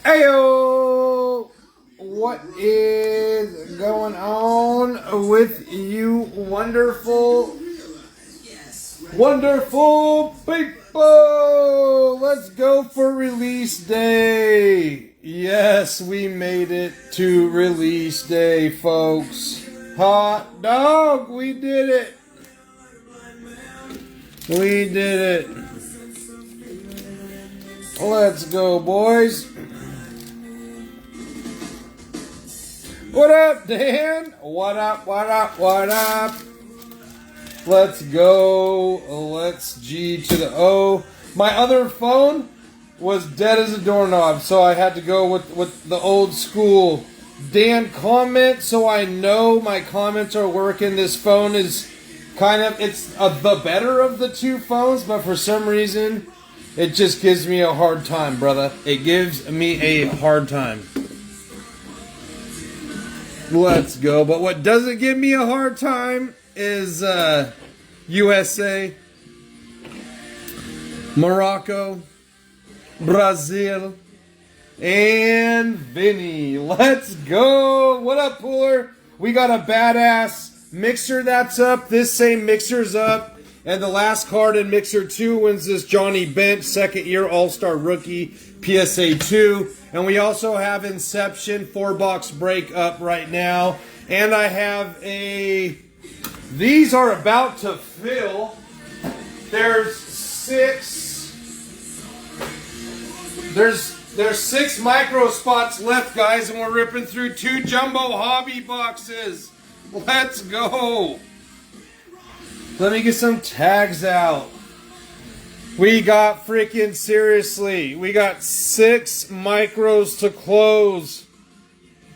Heyo! What is going on with you wonderful, wonderful people? Let's go for release day. Yes, we made it to release day, folks. Hot dog, we did it. We did it. Let's go, boys. What up, Dan? What up, what up, what up? Let's go. Let's G to the O. My other phone was dead as a doorknob, so I had to go with the old school. Dan, comment so I know my comments are working. This phone is kind of, it's the better of the two phones, but for some reason, it just gives me a hard time, brother. It gives me a hard time. Let's go. But what doesn't give me a hard time is USA, Morocco, Brazil, and Vinny. Let's go. What up, Pooler? We got a badass mixer that's up. This same mixer's up. And the last card in Mixer 2 wins this Johnny Bench, second year All-Star Rookie, PSA 2. And we also have Inception 4-box break up right now. And I have these are about to fill. There's six micro spots left, guys, and we're ripping through 2 jumbo hobby boxes. Let's go. Let me get some tags out. We got freaking seriously. We got 6 micros to close.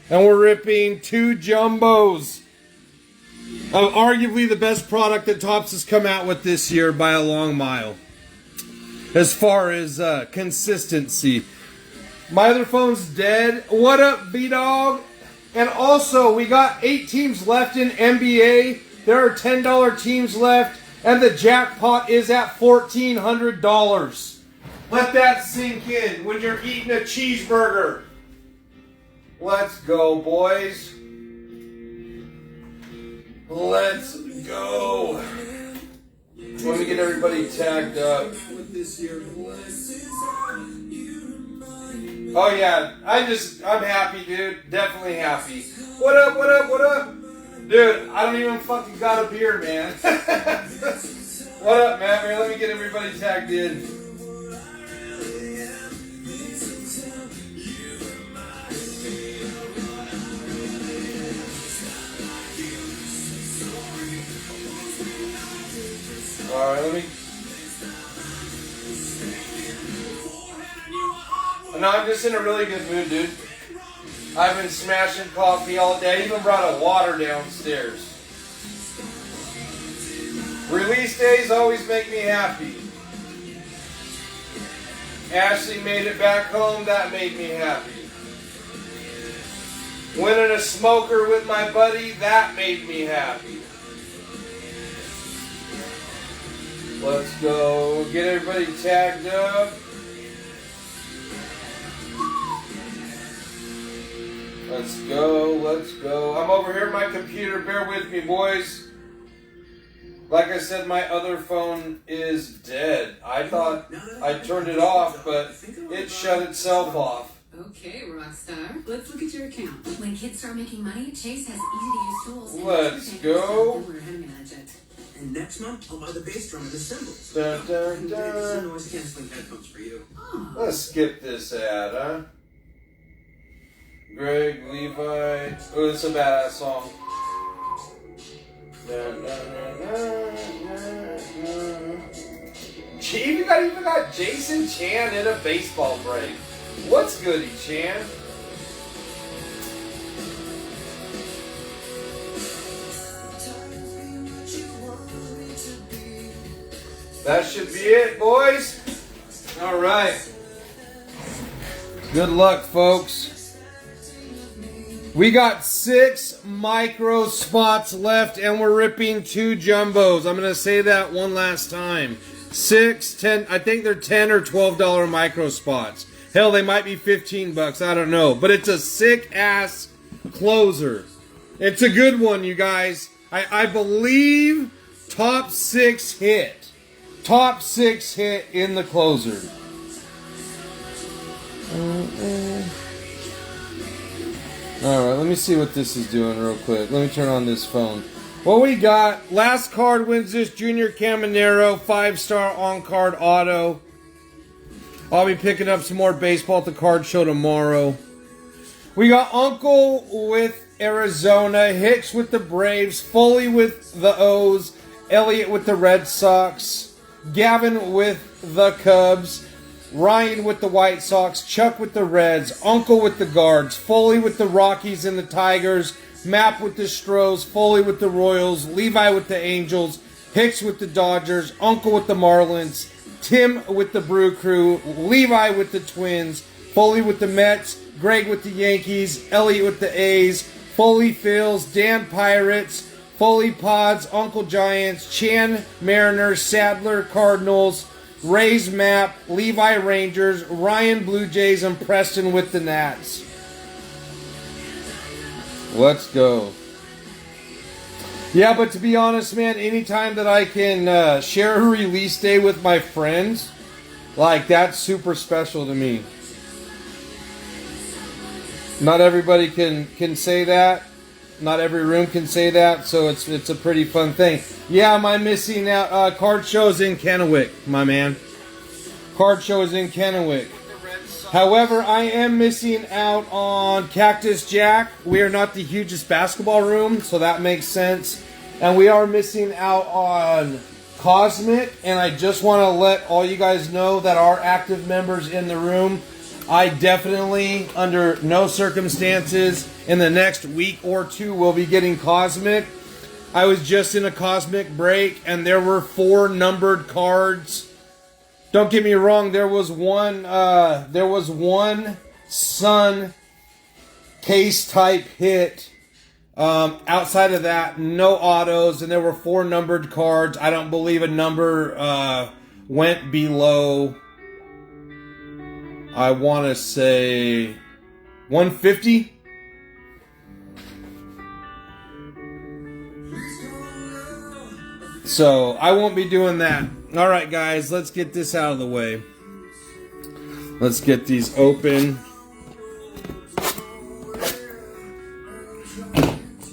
And we're ripping 2 jumbos. Arguably the best product that Topps has come out with this year by a long mile. As far as consistency. My other phone's dead. What up, B-Dog? And also, we got 8 teams left in NBA. There are $10 teams left, and the jackpot is at $1,400. Let that sink in when you're eating a cheeseburger. Let's go, boys. Let's go. Let me get everybody tagged up. Oh, yeah. I'm happy, dude. Definitely happy. What up, what up, what up? Dude, I don't even fucking got a beer, man. What up, Matt? Here, let me get everybody tagged in. Alright, let me... No, I'm just in a really good mood, dude. I've been smashing coffee all day. I even brought a water downstairs. Release days always make me happy. Ashley made it back home. That made me happy. Winning a smoker with my buddy. That made me happy. Let's go. Get everybody tagged up. Let's go, let's go. I'm over here at my computer. Bear with me, boys. Like I said, my other phone is dead. I thought I turned it off, but it shut itself off. Okay, Rockstar. Let's look at your account. When kids start making money, Chase has easy-to-use tools. Let's go. And next month, I'll buy the bass drum and the cymbals. Dun, dun, dun. Noise-canceling headphones for you. Oh. Let's skip this ad, huh? Greg, Levi. Oh, it's a badass song. Even got Jason Chan in a baseball break. What's goody, Chan? That should be it, boys. All right. Good luck, folks. We got 6 micro spots left, and we're ripping 2 jumbos. I'm going to say that one last time. 6, 10, I think they're $10 or $12 micro spots. Hell, they might be 15 bucks. I don't know. But it's a sick-ass closer. It's a good one, you guys. I believe top 6 hit. Top 6 hit in the closer. Alright, let me see what this is doing real quick. Let me turn on this phone. What we got, last card wins this Junior Caminero 5-star on-card auto. I'll be picking up some more baseball at the card show tomorrow. We got Uncle with Arizona, Hicks with the Braves, Foley with the O's, Elliott with the Red Sox, Gavin with the Cubs, Ryan with the White Sox, Chuck with the Reds, Uncle with the Guards, Foley with the Rockies and the Tigers, Mapp with the Stros, Foley with the Royals, Levi with the Angels, Hicks with the Dodgers, Uncle with the Marlins, Tim with the Brew Crew, Levi with the Twins, Foley with the Mets, Greg with the Yankees, Elliott with the A's, Foley Phils, Dan Pirates, Foley Pods, Uncle Giants, Chan Mariners, Sadler Cardinals, Rays Map, Levi Rangers, Ryan Blue Jays, and Preston with the Nats. Let's go. Yeah, but to be honest, man, anytime that I can share a release day with my friends, like, that's super special to me. Not everybody can say that. Not every room can say that, so it's a pretty fun thing. Yeah, am I missing out? Card show's in Kennewick, my man. Card show is in Kennewick. However, I am missing out on Cactus Jack. We are not the hugest basketball room, so that makes sense. And we are missing out on Cosmic, and I just want to let all you guys know that our active members in the room, I definitely, under no circumstances, in the next week or two, will be getting Cosmic. I was just in a Cosmic break, and there were 4 numbered cards. Don't get me wrong, there was one Sun case type hit. Outside of that, no autos, and there were 4 numbered cards. I don't believe a number went below, I want to say 150. So I won't be doing that. All right, guys, let's get this out of the way. Let's get these open.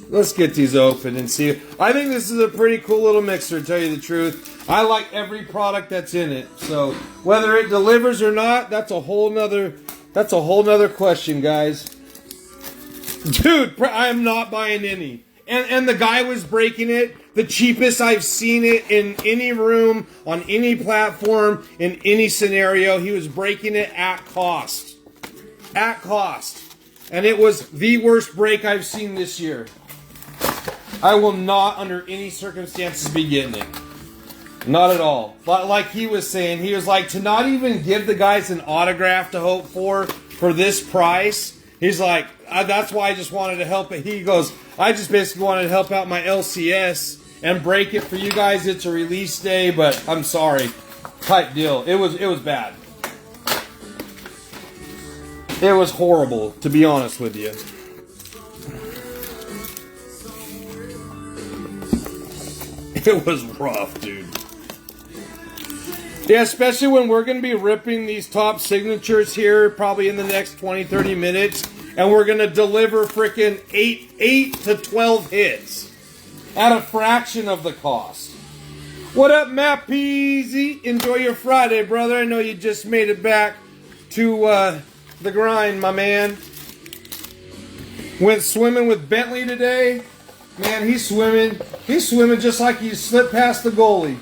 Let's get these open and see. I think this is a pretty cool little mixer, to tell you the truth. I like every product that's in it. So whether it delivers or not, that's a whole nother question, guys. Dude, I am not buying any. And the guy was breaking it. The cheapest I've seen it in any room, on any platform, in any scenario. He was breaking it at cost. At cost. And it was the worst break I've seen this year. I will not, under any circumstances, be getting it. Not at all. But like he was saying, he was like, to not even give the guys an autograph to hope for this price. He's like, that's why I just wanted to help it. He goes, I just basically wanted to help out my LCS and break it for you guys. It's a release day, but I'm sorry. Type deal. It was bad. It was horrible, to be honest with you. It was rough, dude. Yeah, especially when we're going to be ripping these top signatures here probably in the next 20-30 minutes. And we're going to deliver freaking 8 to 12 hits at a fraction of the cost. What up, Matt Peasy? Enjoy your Friday, brother. I know you just made it back to the grind, my man. Went swimming with Bentley today. Man, he's swimming just like he slipped past the goalie.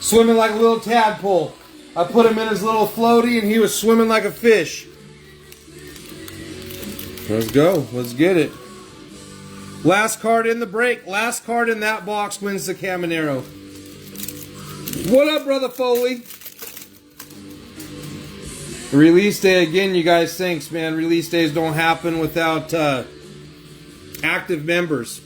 Swimming like a little tadpole. I put him in his little floaty and he was swimming like a fish. Let's go. Let's get it. Last card in the break. Last card in that box wins the Caminero. What up, Brother Foley? Release day again, you guys. Thanks, man. Release days don't happen without active members.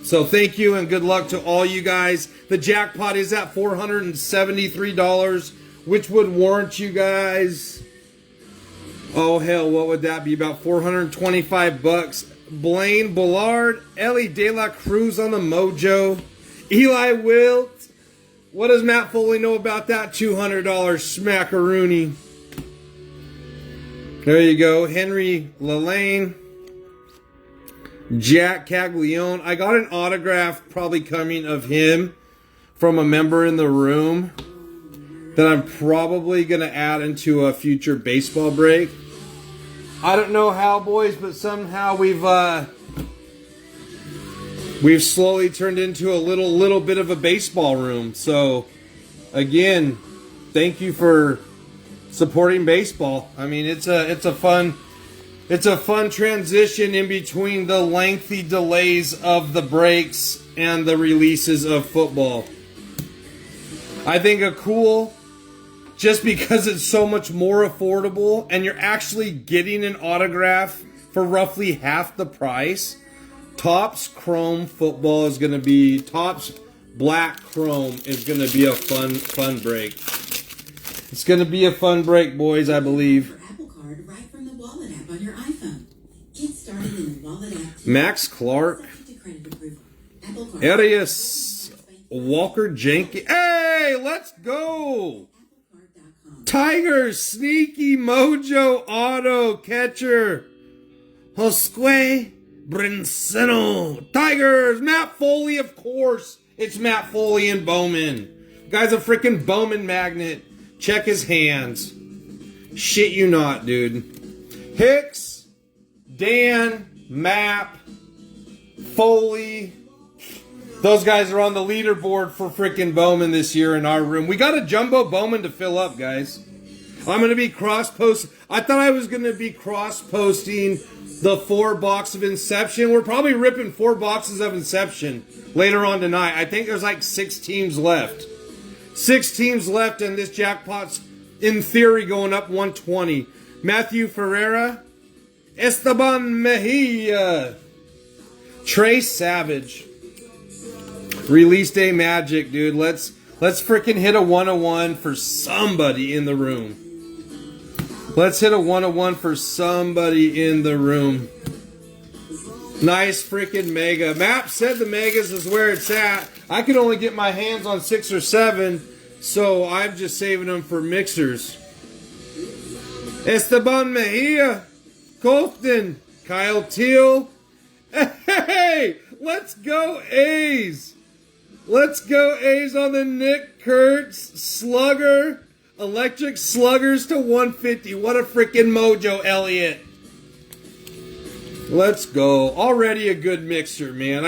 So thank you and good luck to all you guys. The jackpot is at $473, which would warrant you guys Oh hell, what would that be? About 425 bucks. Blaine Bullard, Ellie De La Cruz on the Mojo, Eli Wilt. What does Matt Foley know about that $200 smackaroony? There you go. Henry Lelane, Jack Caglione. I got an autograph probably coming of him from a member in the room that I'm probably going to add into a future baseball break. I don't know how, boys, but somehow we've slowly turned into a little bit of a baseball room. So, again, thank you for supporting baseball. I mean, it's a fun transition in between the lengthy delays of the breaks and the releases of football. I think a cool, just because it's so much more affordable and you're actually getting an autograph for roughly half the price. Topps Chrome football is going to be, Topps Black Chrome is going to be a fun break. It's going to be a fun break, boys, I believe. For Apple Card right from the Wallet app on your iPhone. Get started in the Wallet app today. Max Clark, Subject to credit approval. Apple Card. Arias, Walker Jenkins. Hey, let's go! AppleCard.com. Tigers, sneaky mojo auto catcher. Josue Brinceno. Tigers, Matt Foley, of course. It's Matt Foley and Bowman. Guy's a freaking Bowman magnet. Check his hands. Shit you not, dude. Hicks, Dan, Map, Foley. Those guys are on the leaderboard for freaking Bowman this year in our room. We got a jumbo Bowman to fill up, guys. I'm going to be cross-posting. I thought I was going to be cross-posting the 4 box of Inception. We're probably ripping 4 boxes of Inception later on tonight. I think there's like 6 teams left. 6 teams left, and this jackpot's, in theory, going up 120. Matthew Ferreira, Esteban Mejia, Trey Savage. Release day magic, dude. Let's freaking hit a 101 for somebody in the room. Let's hit a 101 for somebody in the room. Nice freaking mega. Map said the megas is where it's at. I could only get my hands on 6 or 7, so I'm just saving them for mixers. Esteban Mejia, Colton, Kyle Teal. Hey, let's go A's. Let's go A's on the Nick Kurtz Slugger. Electric Sluggers to 150. What a freaking mojo, Elliott. Let's go. Already a good mixer, man.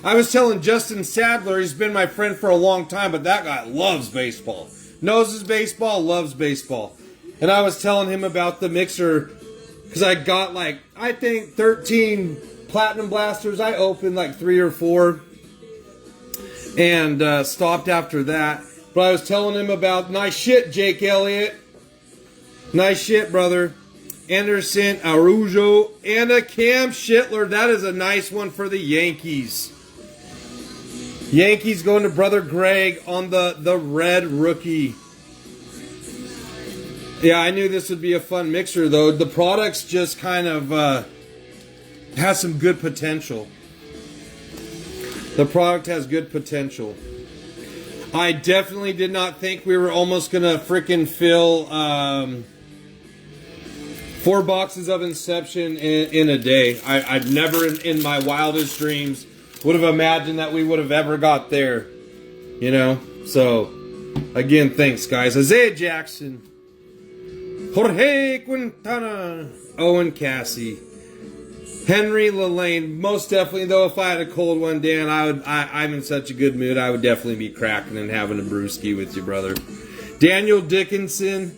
I was telling Justin Sadler, he's been my friend for a long time, but that guy loves baseball. Knows his baseball, loves baseball. And I was telling him about the mixer because I got like, I think 13 Platinum Blasters. I opened like 3 or 4 and stopped after that. But I was telling him about, nice shit, Jake Elliott. Nice shit, brother. Anderson, Arujo, and a Cam Schittler. That is a nice one for the Yankees. Yankees going to brother Greg on the red rookie. Yeah, I knew this would be a fun mixer, though. The product's just kind of has some good potential. The product has good potential. I definitely did not think we were almost going to freaking fill 4 boxes of Inception in a day. I'd never in my wildest dreams would have imagined that we would have ever got there. You know? So, again, thanks, guys. Isaiah Jackson. Jorge Quintana. Owen Cassie. Henry Lelane. Most definitely, though, if I had a cold one, Dan, I'm in such a good mood, I would definitely be cracking and having a brewski with you, brother. Daniel Dickinson.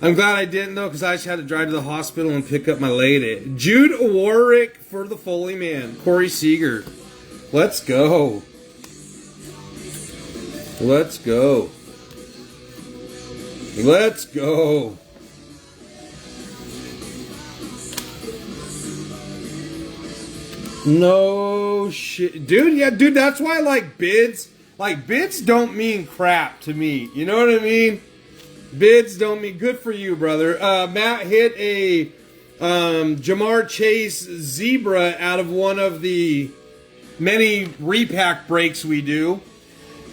I'm glad I didn't, though, because I just had to drive to the hospital and pick up my lady. Jude Warwick for the Foley man. Corey Seager. Let's go. Let's go. Let's go. No shit. Dude, yeah, dude, that's why, like, bids don't mean crap to me. You know what I mean? Bids don't mean good for you, brother. Matt hit a Jamar Chase Zebra out of one of the many repack breaks we do.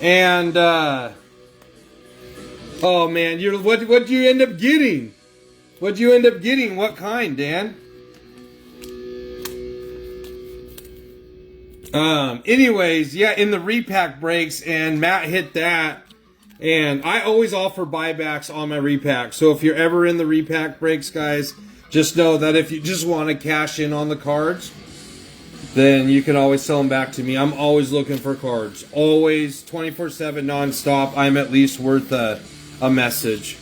And, oh man, what'd you end up getting? What'd you end up getting? What kind, Dan? Anyways, yeah, in the repack breaks, and Matt hit that. And I always offer buybacks on my repack. So if you're ever in the repack breaks, guys, just know that if you just want to cash in on the cards, then you can always sell them back to me. I'm always looking for cards. Always, 24/7, nonstop. I'm at least worth a message.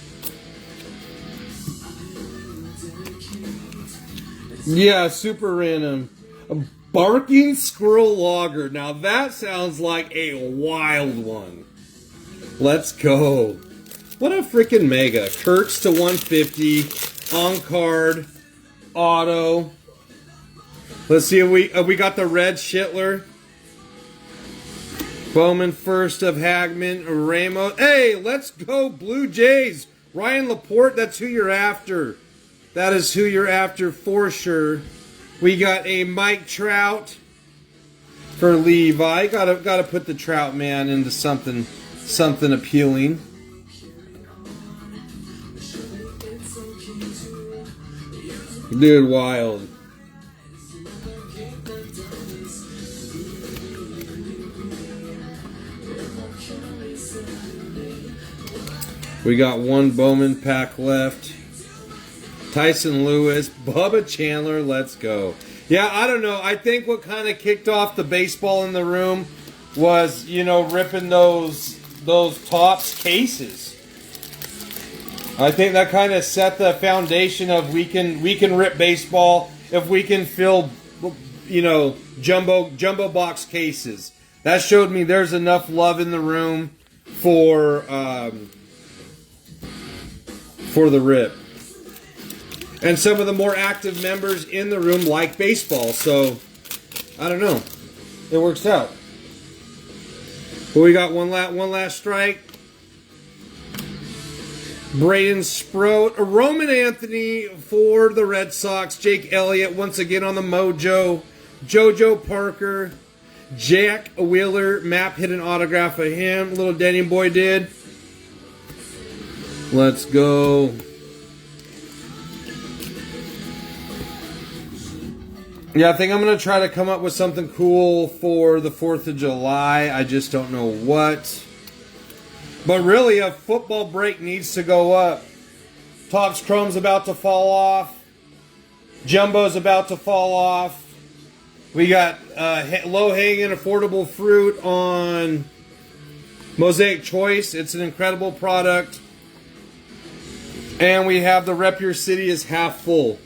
Yeah, super random. A barking squirrel logger. Now that sounds like a wild one. Let's go. What a freaking mega. Kurtz to 150. On card. Auto. Let's see if we got the red Schittler. Bowman first of Hagman. Ramos. Hey, let's go Blue Jays. Ryan Laporte, that's who you're after. That is who you're after for sure. We got a Mike Trout for Levi. Gotta put the Trout man into something appealing. Dude, wild. We got one Bowman pack left. Tyson Lewis, Bubba Chandler, let's go. Yeah, I don't know. I think what kind of kicked off the baseball in the room was, you know, ripping those Topps cases. I think that kind of set the foundation of we can rip baseball if we can fill, you know, jumbo box cases. That showed me there's enough love in the room for the rip. And some of the more active members in the room like baseball, so I don't know. It works out. But we got one last strike. Braden Sproat, Roman Anthony for the Red Sox. Jake Elliott once again on the mojo. JoJo Parker, Jack Wheeler. Map hit an autograph of him. Little Denny boy did. Let's go. Yeah, I think I'm going to try to come up with something cool for the 4th of July. I just don't know what. But really, a football break needs to go up. Topps Chrome's about to fall off. Jumbo's about to fall off. We got low-hanging affordable fruit on Mosaic Choice. It's an incredible product. And we have the Rep Your City is half full.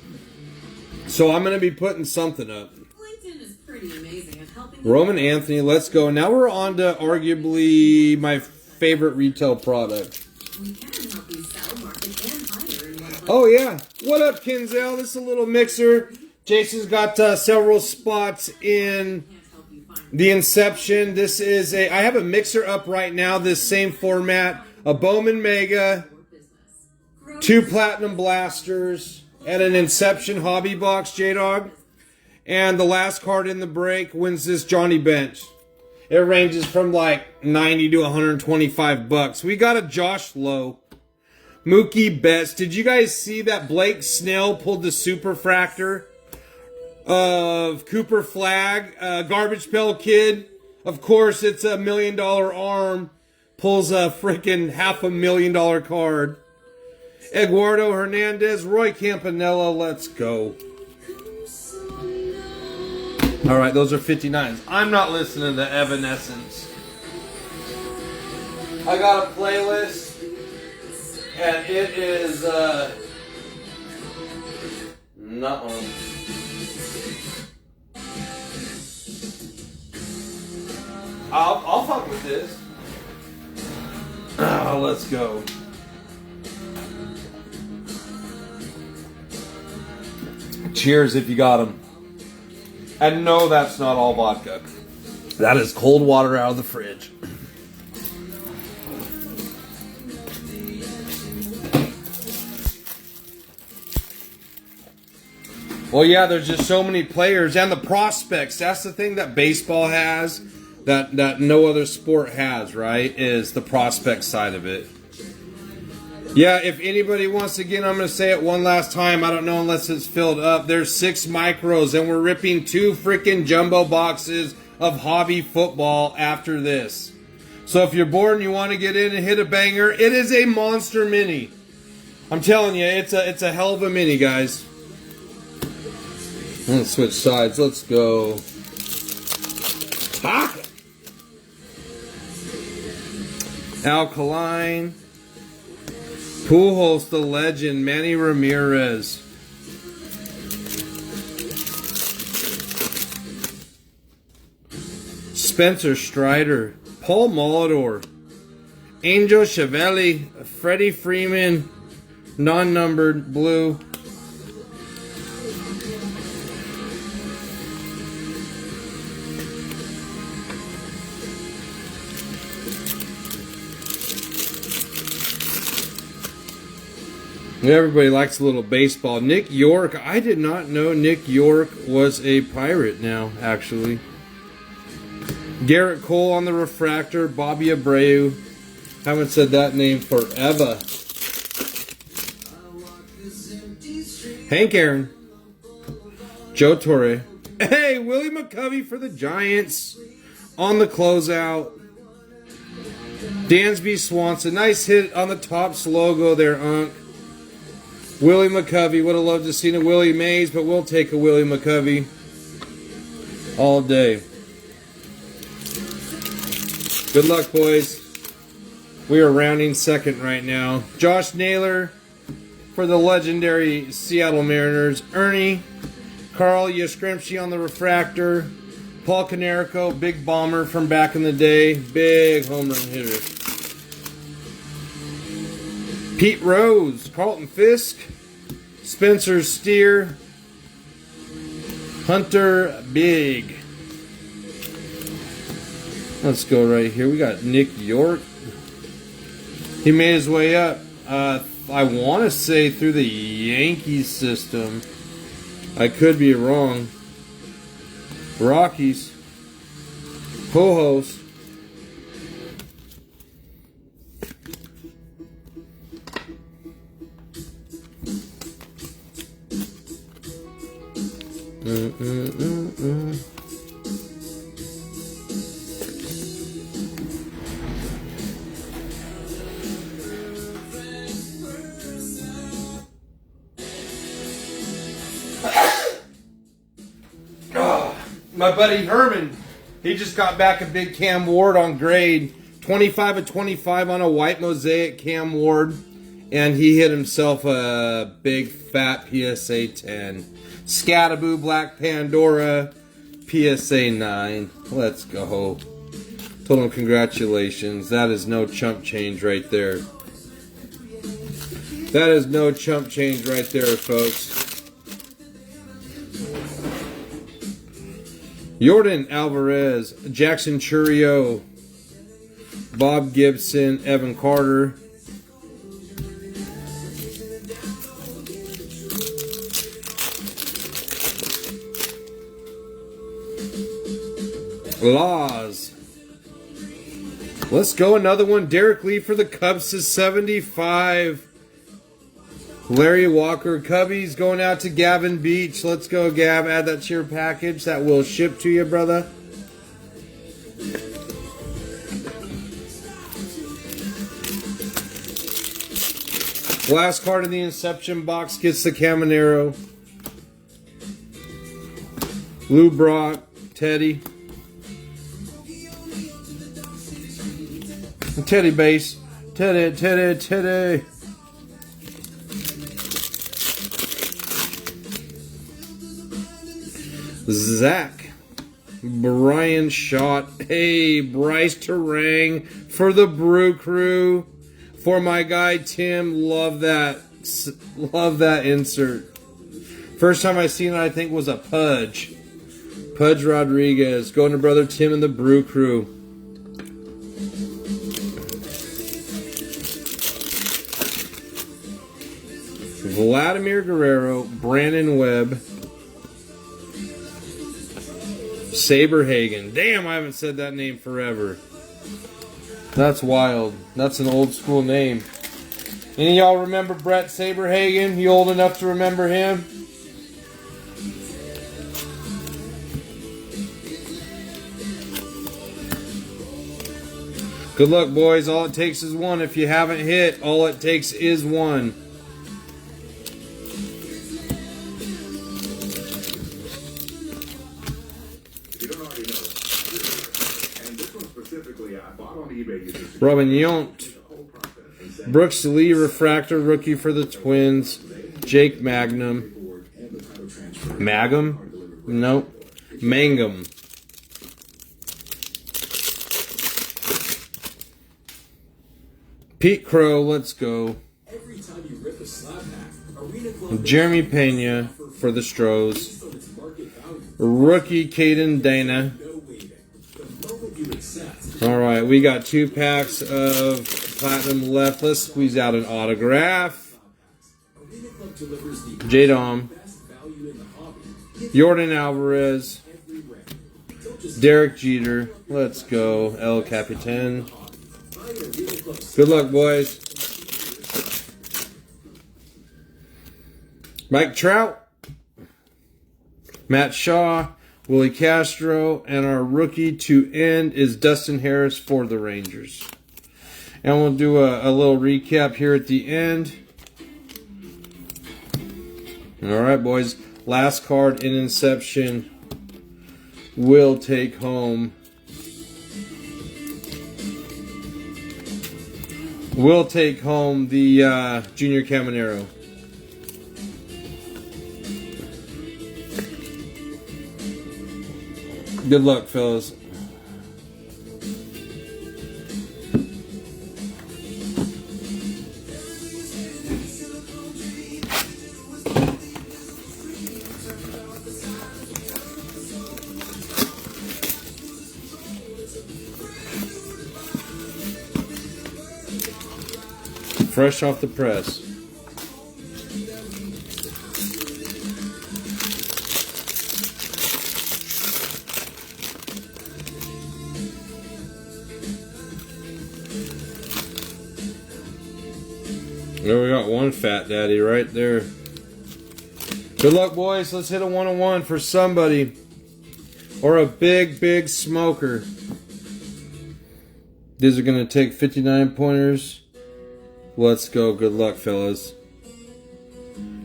So I'm going to be putting something up. LinkedIn is pretty amazing at helping. Roman Anthony, let's go. Now we're on to arguably my favorite retail product. We can help you sell, market, and hire in one place. Oh yeah. What up, Kinzel? This is a little mixer. Jason's got several spots in Can't help you find the Inception. This is I have a mixer up right now, this same format. A Bowman Mega, your business. 2 Platinum Blasters, and an Inception hobby box, J-Dog. And the last card in the break wins this Johnny Bench. It ranges from like 90 to 125 bucks. We got a Josh Lowe. Mookie Betts. Did you guys see that Blake Snell pulled the Superfractor of Cooper Flag? Garbage Pail Kid. Of course, it's $1 million arm. Pulls a freaking $500,000 card. Eduardo Hernandez, Roy Campanella, let's go. All right, those are 59s. I'm not listening to Evanescence. I got a playlist, and it is, I'll fuck with this. Oh, let's go. Cheers if you got them. And no, that's not all vodka. That is cold water out of the fridge. Well, yeah, there's just so many players and the prospects. That's the thing that baseball has that no other sport has, right? Is the prospect side of it. Yeah, if anybody wants to get, I'm going to say it one last time. I don't know unless it's filled up. There's 6 micros, and we're ripping 2 freaking jumbo boxes of hobby football after this. So if you're bored and you want to get in and hit a banger, it is a monster mini. I'm telling you, it's a hell of a mini, guys. Let's switch sides. Let's go. Ah! Alkaline. Pujols, the legend, Manny Ramirez. Spencer Strider, Paul Molitor, Angel Chevelli, Freddie Freeman, non-numbered blue. Everybody likes a little baseball. Nick York. I did not know Nick York was a Pirate now, actually. Garrett Cole on the refractor. Bobby Abreu. Haven't said that name forever. Hank Aaron. Joe Torre. Hey, Willie McCovey for the Giants on the closeout. Dansby Swanson. Nice hit on the Topps logo there, Unc. Willie McCovey. Would have loved to see a Willie Mays, but we'll take a Willie McCovey all day. Good luck, boys. We are rounding second right now. Josh Naylor for the legendary Seattle Mariners. Ernie. Carl Yastrzemski on the refractor. Paul Konerko, big bomber from back in the day. Big home run hitter. Pete Rose, Carlton Fisk, Spencer Steer, Hunter Big. Let's go right here. We got Nick York. He made his way up, I want to say through the Yankees system. I could be wrong. Rockies. Pujols. My buddy Herman, he just got back a big Cam Ward on grade. 25 of 25 on a white mosaic Cam Ward. And he hit himself a big fat PSA 10. Scataboo Black Pandora PSA 9. Let's go. Told him congratulations. That is no chump change right there. That is no chump change right there, folks. Jordan Alvarez, Jackson Churio, Bob Gibson, Evan Carter. Laws. Let's go, another one. Derek Lee for the Cubs to 75. Larry Walker. Cubbies going out to Gavin Beach. Let's go, Gav. Add that to your package. That will ship to you, brother. Last card in the Inception box gets the Caminero. Lou Brock. Teddy. Teddy base. Teddy, Teddy, Teddy. Zach. Brian Schott. Hey, Bryce Terang for the Brew Crew. For my guy Tim. Love that. Love that insert. First time I seen it, I think, was a Pudge. Pudge Rodriguez. Going to brother Tim and the Brew Crew. Vladimir Guerrero, Brandon Webb, Saberhagen. Damn, I haven't said that name forever. That's wild. That's an old school name. Any of y'all remember Brett Saberhagen? You old enough to remember him? Good luck, boys. All it takes is one. If you haven't hit, all it takes is one. If you don't already know, and this one specifically, I bought on eBay. Robin Yount. Brooks Lee refractor rookie for the Twins. Jake Magnum. Magum? Nope. Mangum. Pete Crow, let's go. Jeremy Pena for the Stros. Rookie Caden Dana. Alright, we got 2 packs of platinum left. Let's squeeze out an autograph. J-Dom. Jordan Alvarez. Derek Jeter. Let's go. El Capitan. Good luck, boys. Mike Trout. Matt Shaw. Willie Castro. And our rookie to end is Dustin Harris for the Rangers. And we'll do a little recap here at the end. Alright, boys. Last card in Inception will take home. We'll take home the Junior Caminero. Good luck, fellas. Fresh off the press. There we got one fat daddy right there. Good luck, boys. Let's hit a 101 for somebody. Or a big, big smoker. These are going to take 59 pointers. Let's go. Good luck, fellas.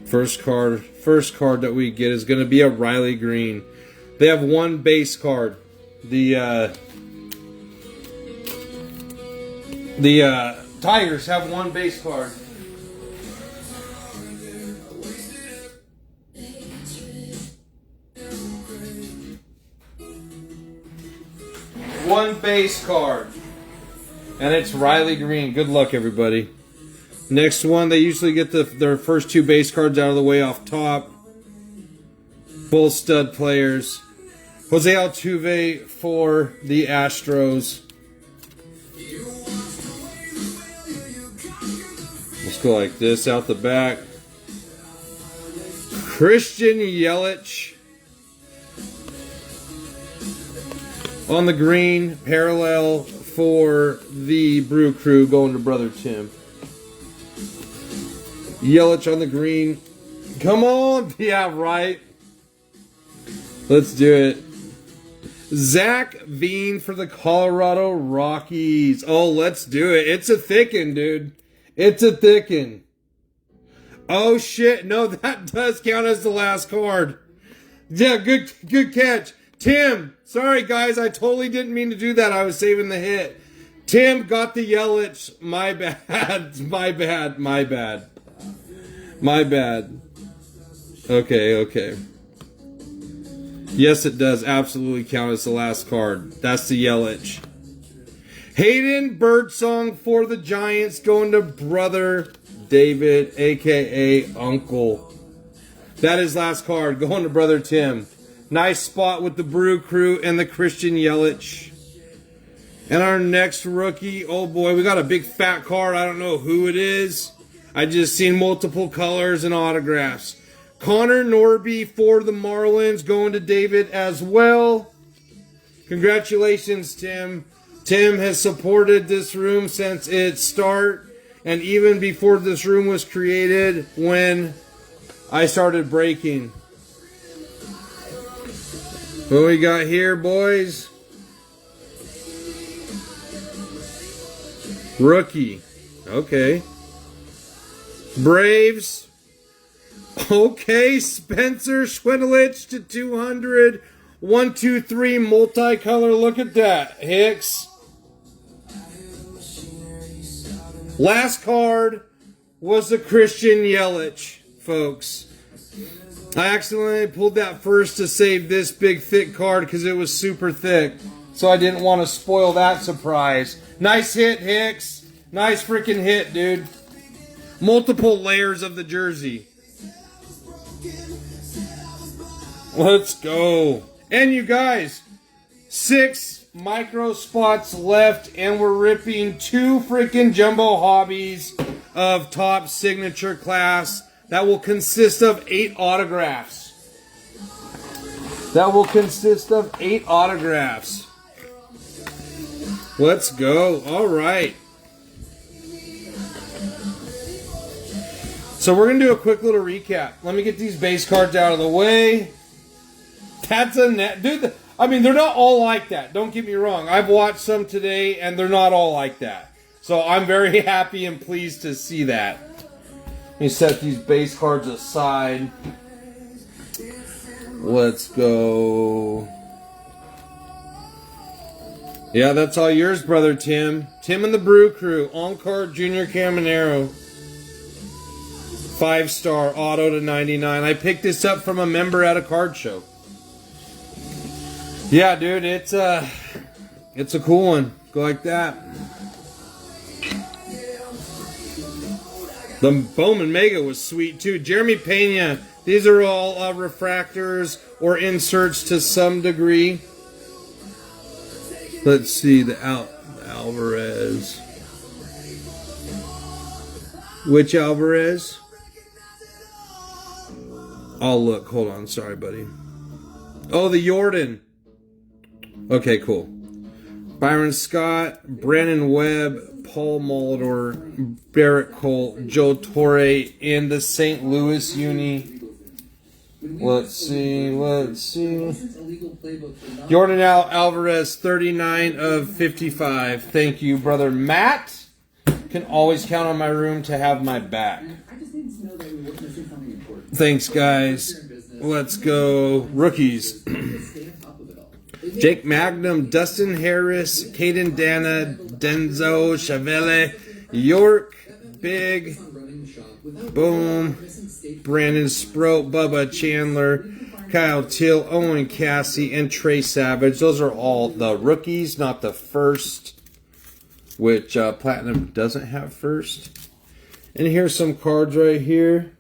First card that we get is going to be a Riley Green. They have one base card. The Tigers have one base card. One base card. And it's Riley Green. Good luck, everybody. Next one, they usually get their first 2 base cards out of the way off top. Both stud players. Jose Altuve for the Astros. Let's go like this out the back. Christian Yelich on the green, parallel for the Brew Crew, going to Brother Tim. Yelich on the green. Come on. Yeah, right. Let's do it. Zach Veen for the Colorado Rockies. Oh, let's do it. It's a thickin', dude. It's a thickin'. Oh, shit. No, that does count as the last card. Yeah, good catch. Tim, sorry, guys. I totally didn't mean to do that. I was saving the hit. Tim got the Yelich. My bad. My bad. My bad. My bad. Okay. Yes, it does absolutely count as the last card. That's the Yelich. Hayden Birdsong for the Giants, going to Brother David, a.k.a. Uncle. That is last card, going to Brother Tim. Nice spot with the Brew Crew and the Christian Yelich. And our next rookie, oh boy, we got a big fat card. I don't know who it is. I just seen multiple colors and autographs. Connor Norby for the Marlins, going to David as well. Congratulations, Tim. Tim has supported this room since its start, and even before this room was created, when I started breaking. What we got here, boys? Rookie. Okay. Braves. Okay, Spencer Schwindelich to 200. 1, 2, 3 multicolor. Look at that, Hicks. Last card was the Christian Yelich, folks. I accidentally pulled that first to save this big thick card because it was super thick. So I didn't want to spoil that surprise. Nice hit, Hicks. Nice freaking hit, dude. Multiple layers of the jersey. Let's go. And you guys, 6 micro spots left, and we're ripping 2 freaking jumbo hobbies of top signature class. That will consist of 8 autographs. That will consist of 8 autographs. Let's go. All right. So we're going to do a quick little recap. Let me get these base cards out of the way. That's a net. Dude, I mean, they're not all like that. Don't get me wrong. I've watched some today, and they're not all like that. So I'm very happy and pleased to see that. Let me set these base cards aside. Let's go. Yeah, that's all yours, brother Tim. Tim and the Brew Crew. On-card Junior Caminero. 5-star auto to 99. I picked this up from a member at a card show. Yeah, dude, it's a cool one. Go like that. The Bowman Mega was sweet too. Jeremy Pena. These are all refractors or inserts to some degree. Let's see the Alvarez. Which Alvarez? Oh, look. Hold on. Sorry, buddy. Oh, the Jordan. Okay, cool. Byron Scott, Brandon Webb, Paul Molitor, Barrett Cole, Joe Torre in the St. Louis uni. Let's see. Jordan Alvarez, 39 of 55. Thank you, brother Matt. Can always count on my room to have my back. Thanks, guys. Let's go. Rookies. Jake Magnum, Dustin Harris, Caden Dana, Denzo, Chavelle, York, Big, Boom, Brandon Sproat, Bubba Chandler, Kyle Till, Owen Cassie, and Trey Savage. Those are all the rookies, not the first, which Platinum doesn't have first. And here's some cards right here.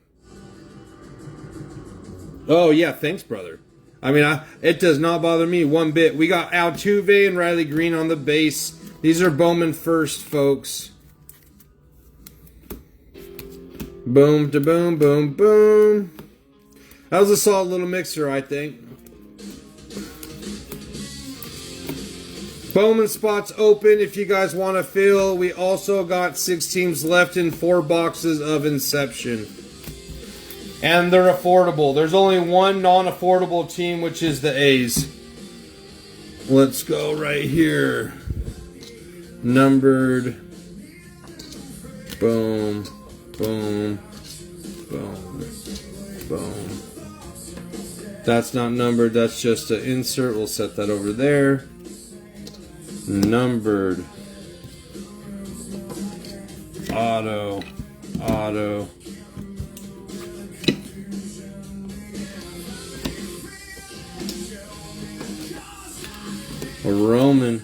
Oh, yeah, thanks, brother. I mean, it does not bother me one bit. We got Altuve and Riley Green on the base. These are Bowman first, folks. Boom, to boom, boom, boom. That was a solid little mixer, I think. Bowman spots open if you guys want to fill. We also got 6 teams left in 4 boxes of Inception. And they're affordable. There's only one non-affordable team, which is the A's. Let's go right here. Numbered. Boom. Boom. Boom. Boom. That's not numbered. That's just an insert. We'll set that over there. Numbered. Auto. Auto. A Roman.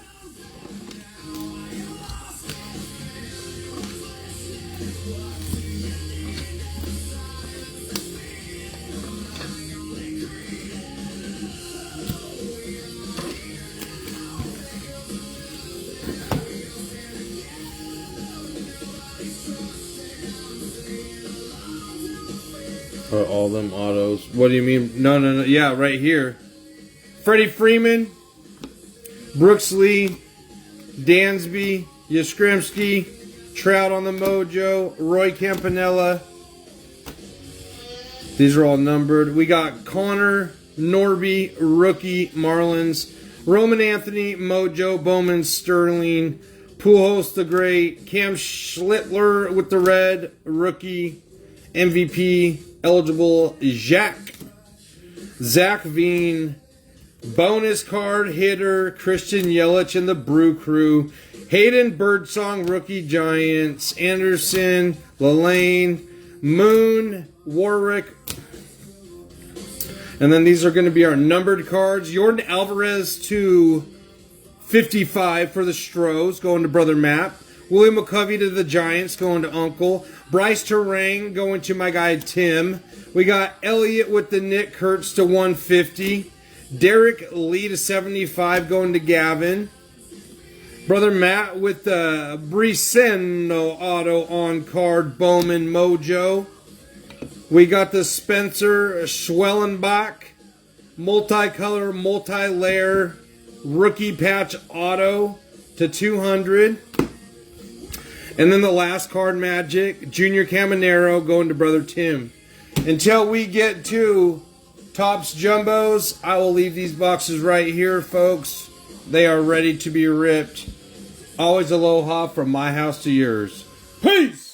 Are all them autos? What do you mean? No. Yeah, right here. Freddie Freeman. Brooks Lee, Dansby, Yastrzemski, Trout on the Mojo, Roy Campanella. These are all numbered. We got Connor, Norby, rookie, Marlins. Roman Anthony, Mojo, Bowman, Sterling. Pujols the Great. Cam Schlittler with the red, rookie. MVP, eligible, Zach Veen. Bonus card hitter, Christian Yelich and the Brew Crew. Hayden Birdsong, rookie, Giants. Anderson, Lalaine, Moon, Warwick. And then these are going to be our numbered cards. Jordan Alvarez to 55 for the Stros, going to Brother Matt. William McCovey to the Giants, going to Uncle. Bryce Terang going to my guy Tim. We got Elliott with the Nick Kurtz to 150. Derek Lee to 75, going to Gavin. Brother Matt with the Briseno auto on card, Bowman Mojo. We got the Spencer Schwellenbach multicolor, multi-layer rookie patch auto to 200. And then the last card magic, Junior Caminero going to Brother Tim. Until we get to Topps Jumbos, I will leave these boxes right here, folks. They are ready to be ripped. Always aloha from my house to yours. Peace!